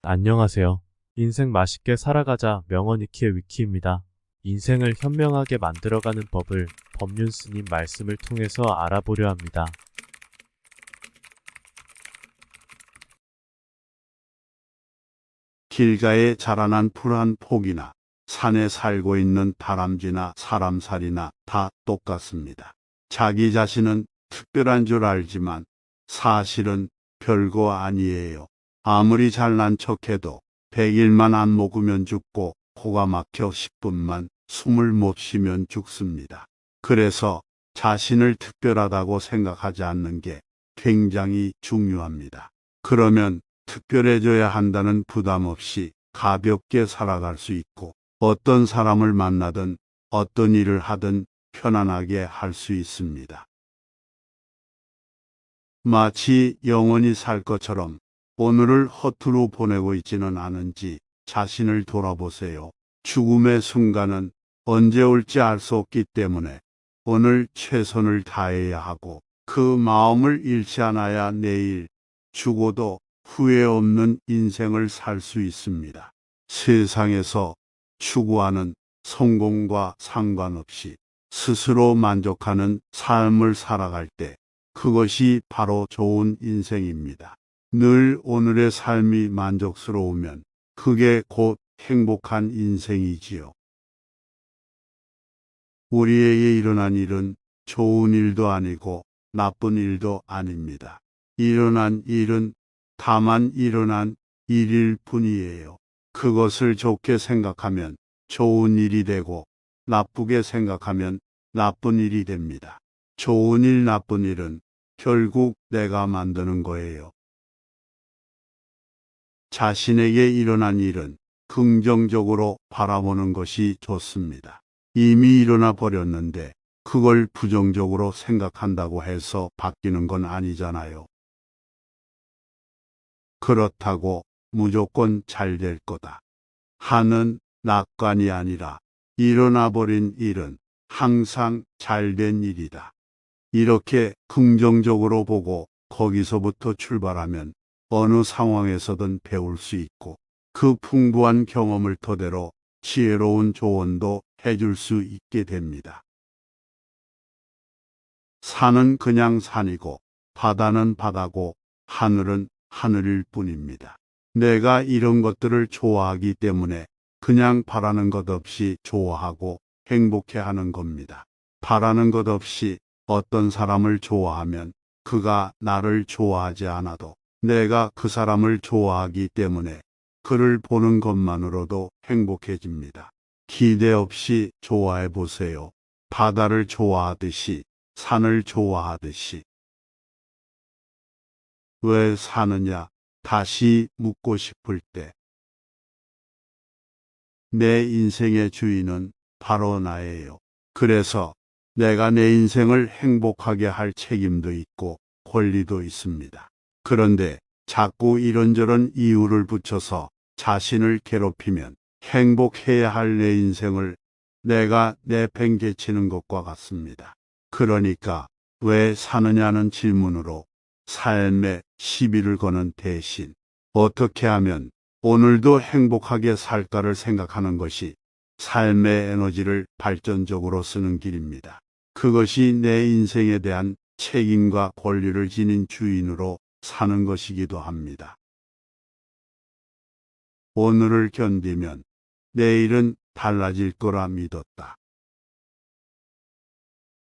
안녕하세요. 인생 맛있게 살아가자 명언이키의 위키입니다. 인생을 현명하게 만들어가는 법을 법륜스님 말씀을 통해서 알아보려 합니다. 길가에 자라난 풀 한 폭이나 산에 살고 있는 다람쥐나 사람살이나 다 똑같습니다. 자기 자신은 특별한 줄 알지만 사실은 별거 아니에요. 아무리 잘난 척해도 100일만 안 먹으면 죽고 코가 막혀 10분만 숨을 못 쉬면 죽습니다. 그래서 자신을 특별하다고 생각하지 않는 게 굉장히 중요합니다. 그러면 특별해져야 한다는 부담 없이 가볍게 살아갈 수 있고 어떤 사람을 만나든 어떤 일을 하든 편안하게 할 수 있습니다. 마치 영원히 살 것처럼 오늘을 허투루 보내고 있지는 않은지 자신을 돌아보세요. 죽음의 순간은 언제 올지 알 수 없기 때문에 오늘 최선을 다해야 하고 그 마음을 잃지 않아야 내일 죽어도 후회 없는 인생을 살 수 있습니다. 세상에서 추구하는 성공과 상관없이 스스로 만족하는 삶을 살아갈 때 그것이 바로 좋은 인생입니다. 늘 오늘의 삶이 만족스러우면 그게 곧 행복한 인생이지요. 우리에게 일어난 일은 좋은 일도 아니고 나쁜 일도 아닙니다. 일어난 일은 다만 일어난 일일 뿐이에요. 그것을 좋게 생각하면 좋은 일이 되고 나쁘게 생각하면 나쁜 일이 됩니다. 좋은 일, 나쁜 일은 결국 내가 만드는 거예요. 자신에게 일어난 일은 긍정적으로 바라보는 것이 좋습니다. 이미 일어나 버렸는데 그걸 부정적으로 생각한다고 해서 바뀌는 건 아니잖아요. 그렇다고 무조건 잘 될 거다 하는 낙관이 아니라 일어나 버린 일은 항상 잘 된 일이다. 이렇게 긍정적으로 보고 거기서부터 출발하면 어느 상황에서든 배울 수 있고 그 풍부한 경험을 토대로 지혜로운 조언도 해줄 수 있게 됩니다. 산은 그냥 산이고 바다는 바다고 하늘은 하늘일 뿐입니다. 내가 이런 것들을 좋아하기 때문에 그냥 바라는 것 없이 좋아하고 행복해하는 겁니다. 바라는 것 없이 어떤 사람을 좋아하면 그가 나를 좋아하지 않아도 내가 그 사람을 좋아하기 때문에 그를 보는 것만으로도 행복해집니다. 기대 없이 좋아해 보세요. 바다를 좋아하듯이, 산을 좋아하듯이. 왜 사느냐? 다시 묻고 싶을 때. 내 인생의 주인은 바로 나예요. 그래서 내가 내 인생을 행복하게 할 책임도 있고 권리도 있습니다. 그런데 자꾸 이런저런 이유를 붙여서 자신을 괴롭히면 행복해야 할 내 인생을 내가 내팽개치는 것과 같습니다. 그러니까 왜 사느냐는 질문으로 삶에 시비를 거는 대신 어떻게 하면 오늘도 행복하게 살까를 생각하는 것이 삶의 에너지를 발전적으로 쓰는 길입니다. 그것이 내 인생에 대한 책임과 권리를 지닌 주인으로 사는 것이기도 합니다. 오늘을 견디면 내일은 달라질 거라 믿었다.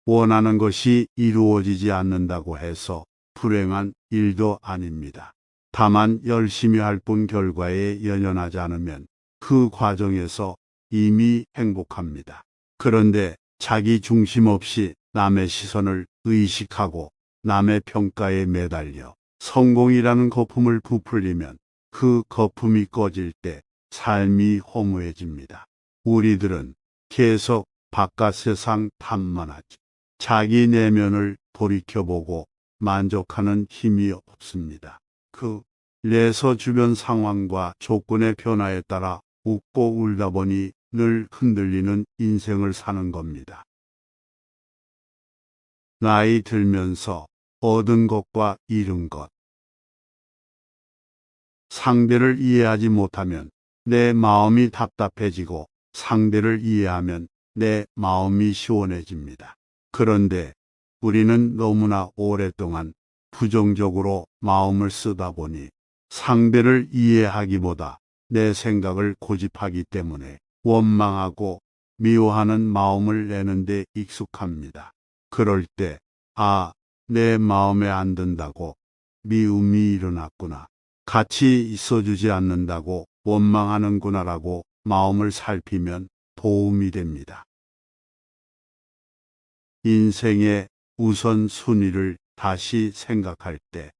원하는 것이 이루어지지 않는다고 해서 불행한 일도 아닙니다. 다만 열심히 할 뿐 결과에 연연하지 않으면 그 과정에서 이미 행복합니다. 그런데 자기 중심 없이 남의 시선을 의식하고 남의 평가에 매달려 성공이라는 거품을 부풀리면 그 거품이 꺼질 때 삶이 허무해집니다. 우리들은 계속 바깥 세상 탐만하지 자기 내면을 돌이켜보고 만족하는 힘이 없습니다. 그래서 주변 상황과 조건의 변화에 따라 웃고 울다 보니 늘 흔들리는 인생을 사는 겁니다. 나이 들면서 얻은 것과 잃은 것, 상대를 이해하지 못하면 내 마음이 답답해지고 상대를 이해하면 내 마음이 시원해집니다. 그런데 우리는 너무나 오랫동안 부정적으로 마음을 쓰다 보니 상대를 이해하기보다 내 생각을 고집하기 때문에 원망하고 미워하는 마음을 내는데 익숙합니다. 그럴 때, 내 마음에 안 든다고 미움이 일어났구나. 같이 있어주지 않는다고 원망하는구나라고 마음을 살피면 도움이 됩니다. 인생의 우선순위를 다시 생각할 때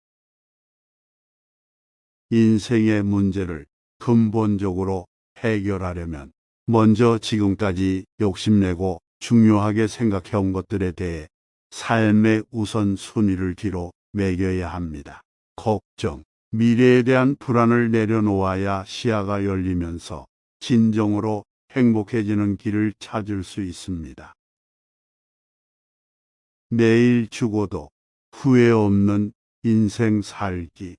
인생의 문제를 근본적으로 해결하려면 먼저 지금까지 욕심내고 중요하게 생각해온 것들에 대해 삶의 우선순위를 뒤로 매겨야 합니다. 걱정, 미래에 대한 불안을 내려놓아야 시야가 열리면서 진정으로 행복해지는 길을 찾을 수 있습니다. 내일 죽어도 후회 없는 인생 살기.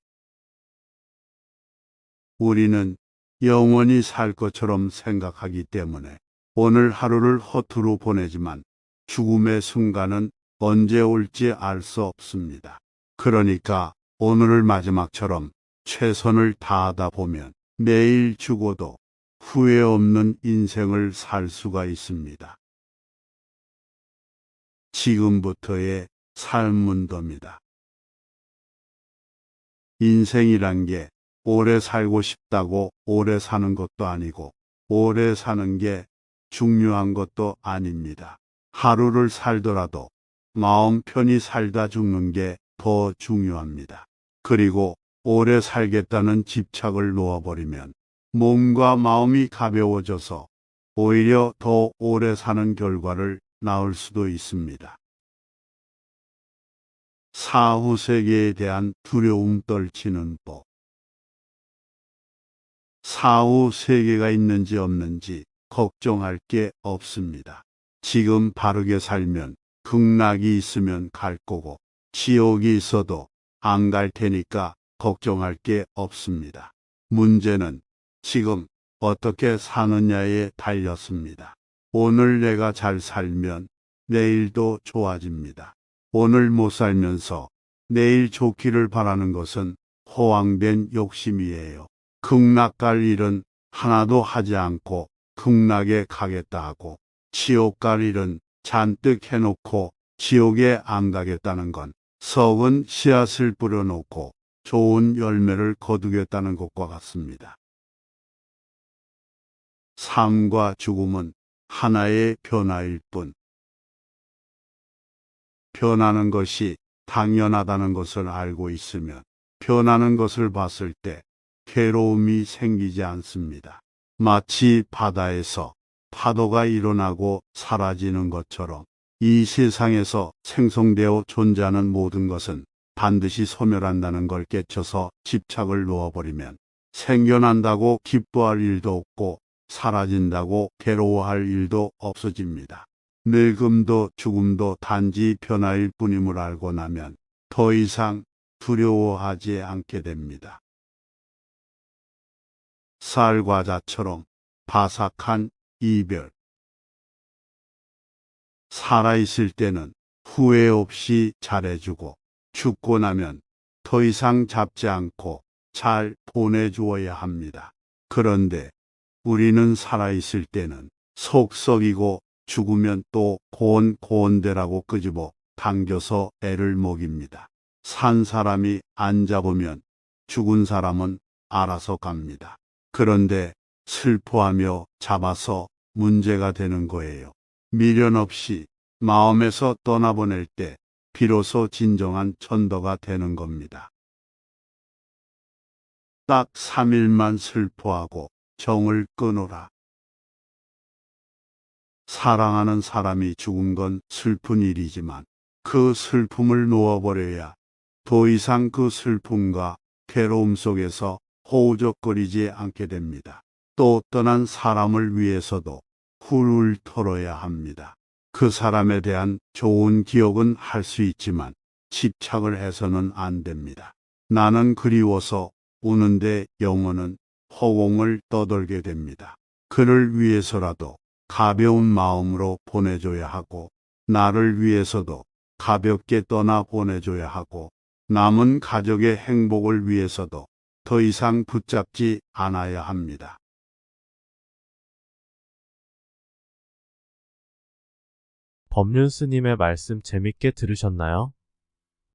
우리는 영원히 살 것처럼 생각하기 때문에 오늘 하루를 허투루 보내지만 죽음의 순간은 언제 올지 알 수 없습니다. 그러니까 오늘을 마지막처럼 최선을 다하다 보면 내일 죽어도 후회 없는 인생을 살 수가 있습니다. 지금부터의 삶문답니다. 인생이란 게 오래 살고 싶다고 오래 사는 것도 아니고 오래 사는 게 중요한 것도 아닙니다. 하루를 살더라도 마음 편히 살다 죽는 게 더 중요합니다. 그리고 오래 살겠다는 집착을 놓아버리면 몸과 마음이 가벼워져서 오히려 더 오래 사는 결과를 낳을 수도 있습니다. 사후 세계에 대한 두려움 떨치는 법. 사후 세계가 있는지 없는지 걱정할 게 없습니다. 지금 바르게 살면 극락이 있으면 갈 거고 지옥이 있어도 안 갈 테니까 걱정할 게 없습니다. 문제는 지금 어떻게 사느냐에 달렸습니다. 오늘 내가 잘 살면 내일도 좋아집니다. 오늘 못 살면서 내일 좋기를 바라는 것은 허황된 욕심이에요. 극락 갈 일은 하나도 하지 않고 극락에 가겠다 하고 지옥 갈 일은 잔뜩 해놓고 지옥에 안 가겠다는 건 썩은 씨앗을 뿌려놓고 좋은 열매를 거두겠다는 것과 같습니다. 삶과 죽음은 하나의 변화일 뿐. 변하는 것이 당연하다는 것을 알고 있으면 변하는 것을 봤을 때 괴로움이 생기지 않습니다. 마치 바다에서 파도가 일어나고 사라지는 것처럼 이 세상에서 생성되어 존재하는 모든 것은 반드시 소멸한다는 걸 깨쳐서 집착을 놓아버리면 생겨난다고 기뻐할 일도 없고 사라진다고 괴로워할 일도 없어집니다. 늙음도 죽음도 단지 변화일 뿐임을 알고 나면 더 이상 두려워하지 않게 됩니다. 쌀과자처럼 바삭한 이별. 살아있을 때는 후회 없이 잘해주고 죽고 나면 더 이상 잡지 않고 잘 보내주어야 합니다. 그런데 우리는 살아있을 때는 속 썩이고 죽으면 또 고온고온대라고 끄집어 당겨서 애를 먹입니다. 산 사람이 안 잡으면 죽은 사람은 알아서 갑니다. 그런데 슬퍼하며 잡아서 문제가 되는 거예요. 미련 없이 마음에서 떠나보낼 때 비로소 진정한 천도가 되는 겁니다. 딱 3일만 슬퍼하고 정을 끊어라. 사랑하는 사람이 죽은 건 슬픈 일이지만 그 슬픔을 놓아버려야 더 이상 그 슬픔과 괴로움 속에서 허우적거리지 않게 됩니다. 또 떠난 사람을 위해서도 훌훌 털어야 합니다. 그 사람에 대한 좋은 기억은 할 수 있지만 집착을 해서는 안 됩니다. 나는 그리워서 우는데 영혼은 허공을 떠돌게 됩니다. 그를 위해서라도 가벼운 마음으로 보내줘야 하고, 나를 위해서도 가볍게 떠나 보내줘야 하고, 남은 가족의 행복을 위해서도 더 이상 붙잡지 않아야 합니다. 법륜 스님의 말씀 재밌게 들으셨나요?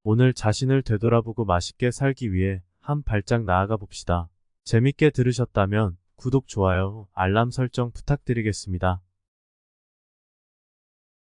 오늘 자신을 되돌아보고 맛있게 살기 위해 한 발짝 나아가 봅시다. 재밌게 들으셨다면 구독, 좋아요, 알람 설정 부탁드리겠습니다.